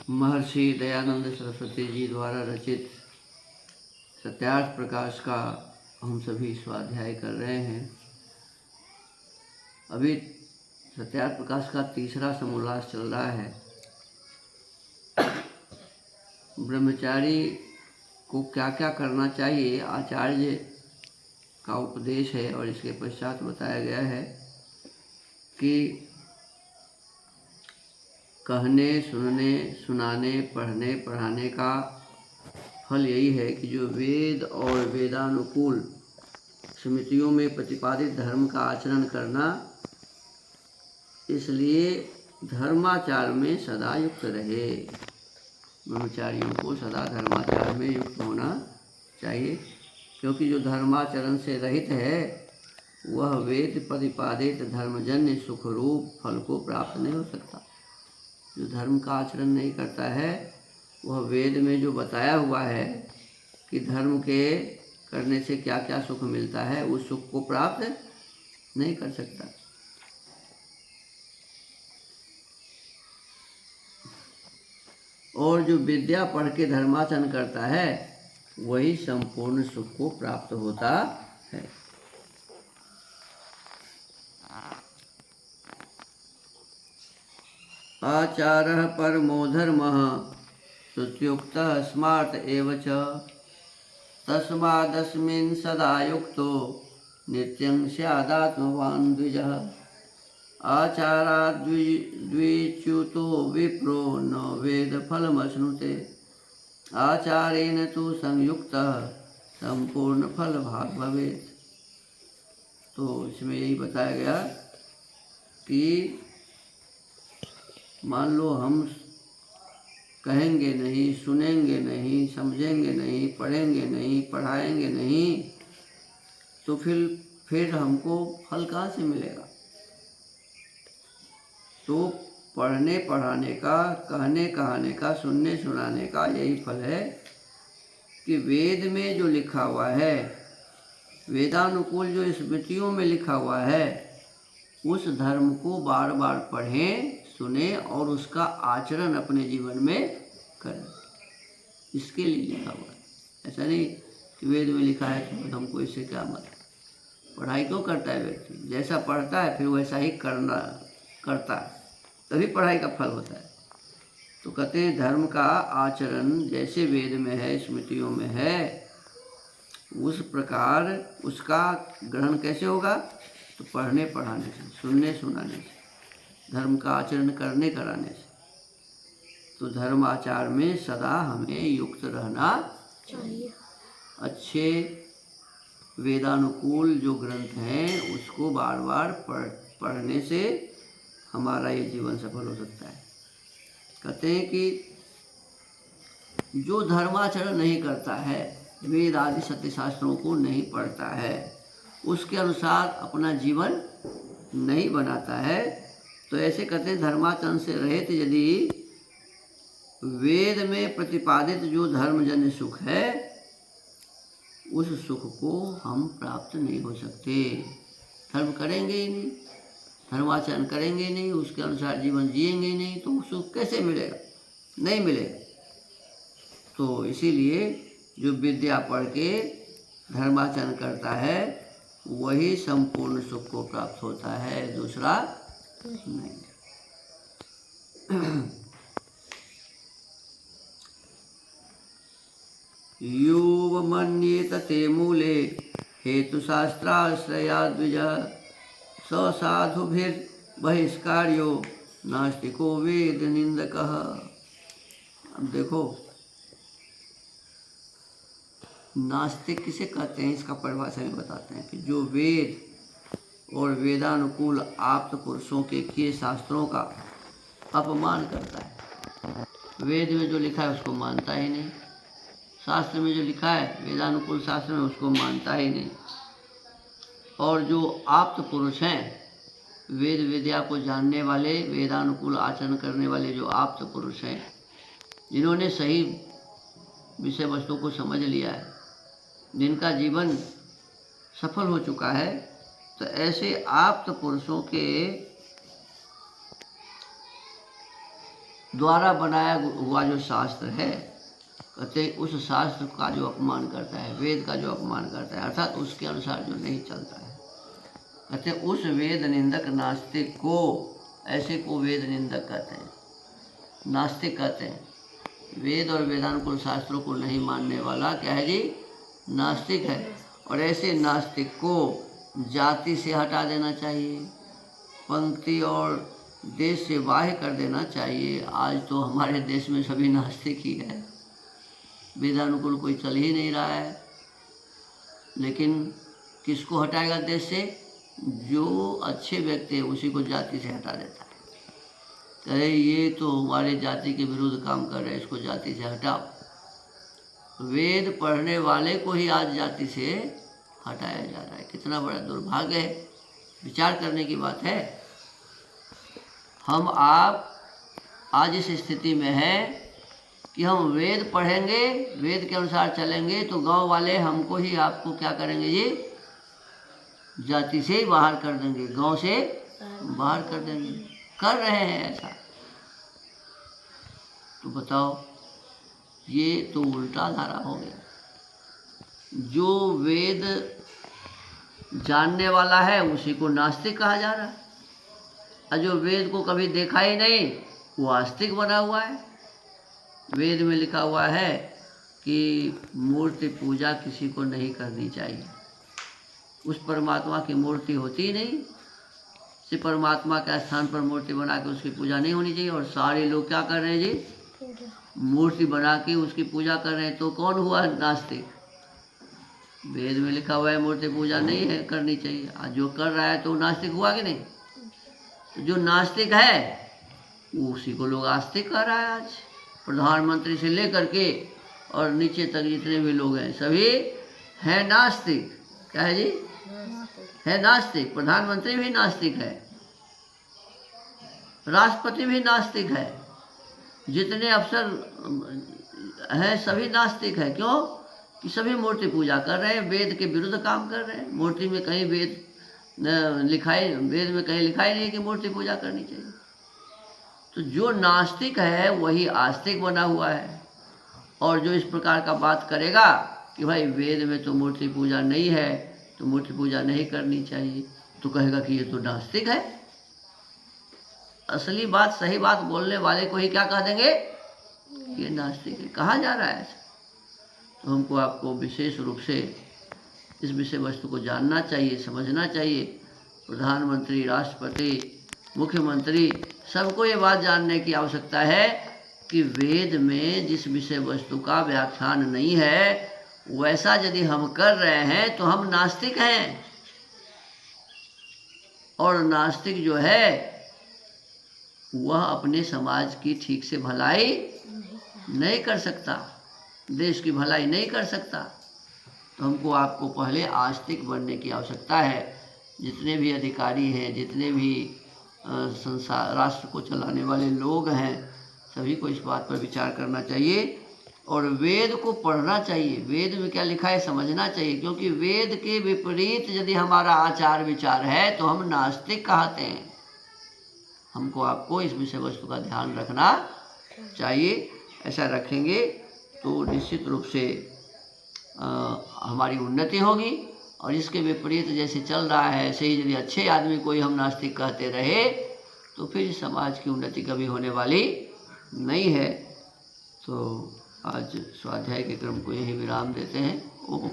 महर्षि दयानंद सरस्वती जी द्वारा रचित सत्यार्थ प्रकाश का हम सभी स्वाध्याय कर रहे हैं। अभी सत्यार्थ प्रकाश का तीसरा समोल्लास चल रहा है। ब्रह्मचारी को क्या क्या करना चाहिए आचार्य का उपदेश है, और इसके पश्चात बताया गया है कि कहने, सुनने, सुनाने, पढ़ने, पढ़ाने का फल यही है कि जो वेद और वेदानुकूल स्मृतियों में प्रतिपादित धर्म का आचरण करना, इसलिए धर्माचार में सदा युक्त रहे। ब्रह्मचारियों को सदा धर्माचार में युक्त होना चाहिए, क्योंकि जो धर्माचरण से रहित है वह वेद प्रतिपादित धर्मजन्य सुख रूप फल को प्राप्त नहीं हो सकता। जो धर्म का आचरण नहीं करता है वह वेद में जो बताया हुआ है कि धर्म के करने से क्या क्या सुख मिलता है, उस सुख को प्राप्त नहीं कर सकता। और जो विद्या पढ़ के धर्माचरण करता है वही संपूर्ण सुख को प्राप्त होता है। आचारः परमो धर्मः श्रुत्युक्तः स्मार्त एव च तस्मादस्मिन् सदा युक्तो नित्यं स्यादात्मवान् द्विजः। आचाराद् द्विच्युतो विप्रो न वेदफलमश्नुते आचारेण तु संयुक्तः संपूर्ण फल भाग भवेत्। तो इसमें यही बताया गया कि मान लो हम कहेंगे नहीं, सुनेंगे नहीं, समझेंगे नहीं, पढ़ेंगे नहीं, पढ़ाएंगे नहीं, तो फिर हमको फल कहाँ से मिलेगा? तो पढ़ने पढ़ाने का, कहने कहाने का, सुनने सुनाने का यही फल है कि वेद में जो लिखा हुआ है, वेदानुकूल जो स्मृतियों में लिखा हुआ है, उस धर्म को बार बार पढ़ें, सुने और उसका आचरण अपने जीवन में करें। इसके लिए लिखा हुआ है। ऐसा नहीं कि वेद में लिखा है तो हमको इससे क्या मतलब। पढ़ाई क्यों करता है व्यक्ति? जैसा पढ़ता है फिर वैसा ही करता है, तभी पढ़ाई का फल होता है। तो कहते हैं धर्म का आचरण जैसे वेद में है, स्मृतियों में है, उस प्रकार उसका ग्रहण कैसे होगा? तो पढ़ने पढ़ाने से, सुनने सुनाने से, धर्म का आचरण करने कराने से। तो धर्म आचार में सदा हमें युक्त रहना चाहिए। अच्छे वेदानुकूल जो ग्रंथ हैं उसको बार बार पढ़ने से हमारा ये जीवन सफल हो सकता है। कहते हैं कि जो धर्माचरण नहीं करता है, वेद आदि सत्य शास्त्रों को नहीं पढ़ता है, उसके अनुसार अपना जीवन नहीं बनाता है, तो ऐसे कहते हैं धर्माचरण से रहित यदि वेद में प्रतिपादित जो धर्मजन्य सुख है, उस सुख को हम प्राप्त नहीं हो सकते। धर्म करेंगे ही नहीं, धर्माचरण करेंगे ही नहीं, उसके अनुसार जीवन जिएंगे ही नहीं, तो सुख कैसे मिलेगा? नहीं मिलेगा। तो इसीलिए जो विद्या पढ़ के धर्माचरण करता है वही संपूर्ण सुख को प्राप्त होता है, दूसरा नहीं। यो मन्येत ते मूले हेतुशास्त्राश्रया द्विजः स साधुभिर्बहिष्कार्यो नास्तिको वेद निंदकः। अब देखो, नास्तिक किसे कहते हैं इसका परिभाषा में बताते हैं कि जो वेद और वेदानुकूल आप्त पुरुषों के किए शास्त्रों का अपमान करता है। वेद में जो लिखा है उसको मानता ही नहीं, शास्त्र में जो लिखा है वेदानुकूल शास्त्र में उसको मानता ही नहीं। और जो आप्त पुरुष हैं, वेद विद्या को जानने वाले, वेदानुकूल आचरण करने वाले जो आप्त पुरुष हैं, जिन्होंने सही विषय वस्तु को समझ लिया है, जिनका जीवन सफल हो चुका है, तो ऐसे आप्त पुरुषों के द्वारा बनाया हुआ जो शास्त्र है, कहते उस शास्त्र का जो अपमान करता है, वेद का जो अपमान करता है, अर्थात उसके अनुसार जो नहीं चलता है, कहते उस वेद निंदक नास्तिक को, ऐसे को वेद निंदक कहते हैं, नास्तिक कहते हैं। वेद और वेदानुकूल शास्त्रों को नहीं मानने वाला क्या है जी? नास्तिक है। और ऐसे नास्तिक को जाति से हटा देना चाहिए, पंक्ति और देश से बाह्य कर देना चाहिए। आज तो हमारे देश में सभी नास्तिक ही है, वेदानुकूल कोई चल ही नहीं रहा है। लेकिन किसको हटाएगा देश से? जो अच्छे व्यक्ति है उसी को जाति से हटा देता है। कहे ये तो हमारे जाति के विरुद्ध काम कर रहे हैं, इसको जाति से हटाओ। वेद पढ़ने वाले को ही आज जाति से हटाया जा रहा है। कितना बड़ा दुर्भाग्य है, विचार करने की बात है। हम आप आज इस स्थिति में हैं कि हम वेद पढ़ेंगे, वेद के अनुसार चलेंगे तो गांव वाले हमको ही आपको क्या करेंगे जी? जाति से ही बाहर कर देंगे, गांव से बाहर कर देंगे। कर रहे हैं ऐसा। तो बताओ, ये तो उल्टा धारा हो गया। जो वेद जानने वाला है उसी को नास्तिक कहा जा रहा है, और जो वेद को कभी देखा ही नहीं वो आस्तिक बना हुआ है। वेद में लिखा हुआ है कि मूर्ति पूजा किसी को नहीं करनी चाहिए। उस परमात्मा की मूर्ति होती ही नहीं, सिर्फ परमात्मा के स्थान पर मूर्ति बना के उसकी पूजा नहीं होनी चाहिए। और सारे लोग क्या कर रहे हैं जी? मूर्ति बना के उसकी पूजा कर रहे हैं। तो कौन हुआ नास्तिक? वेद में लिखा हुआ है मूर्ति पूजा नहीं है करनी चाहिए, आज जो कर रहा है तो नास्तिक हुआ कि नहीं? तो जो नास्तिक है उसी को लोग आस्तिक कह रहा है। आज प्रधानमंत्री से लेकर के और नीचे तक जितने भी लोग हैं सभी हैं नास्तिक। क्या है जी? है नास्तिक। प्रधानमंत्री भी नास्तिक है, राष्ट्रपति भी नास्तिक है, जितने अफसर हैं सभी नास्तिक है। क्यों? कि सभी मूर्ति पूजा कर रहे हैं, वेद के विरुद्ध काम कर रहे हैं। मूर्ति में कहीं वेद में कहीं लिखा ही नहीं कि मूर्ति पूजा करनी चाहिए। तो जो नास्तिक है वही आस्तिक बना हुआ है। और जो इस प्रकार का बात करेगा कि भाई वेद में तो मूर्ति पूजा नहीं है तो मूर्ति पूजा नहीं करनी चाहिए, तो कहेगा कि ये तो नास्तिक है। असली बात, सही बात बोलने वाले को ही क्या कह देंगे? ये नास्तिक है। कहा जा रहा है ऐसा। तो हमको आपको विशेष रूप से इस विषय वस्तु को जानना चाहिए, समझना चाहिए। प्रधानमंत्री, राष्ट्रपति, मुख्यमंत्री, सबको ये बात जानने की आवश्यकता है कि वेद में जिस विषय वस्तु का व्याख्यान नहीं है वैसा यदि हम कर रहे हैं तो हम नास्तिक हैं। और नास्तिक जो है वह अपने समाज की ठीक से भलाई नहीं कर सकता, देश की भलाई नहीं कर सकता। तो हमको आपको पहले आस्तिक बनने की आवश्यकता है। जितने भी अधिकारी हैं, जितने भी संसार राष्ट्र को चलाने वाले लोग हैं, सभी को इस बात पर विचार करना चाहिए और वेद को पढ़ना चाहिए। वेद में क्या लिखा है समझना चाहिए, क्योंकि वेद के विपरीत यदि हमारा आचार विचार है तो हम नास्तिक कहते हैं। हमको आपको इस विषय वस्तु का ध्यान रखना चाहिए। ऐसा रखेंगे तो निश्चित रूप से हमारी उन्नति होगी। और इसके विपरीत जैसे चल रहा है ऐसे ही यदि अच्छे आदमी कोई हम नास्तिक कहते रहे तो फिर समाज की उन्नति कभी होने वाली नहीं है। तो आज स्वाध्याय के क्रम को यही विराम देते हैं। ओम।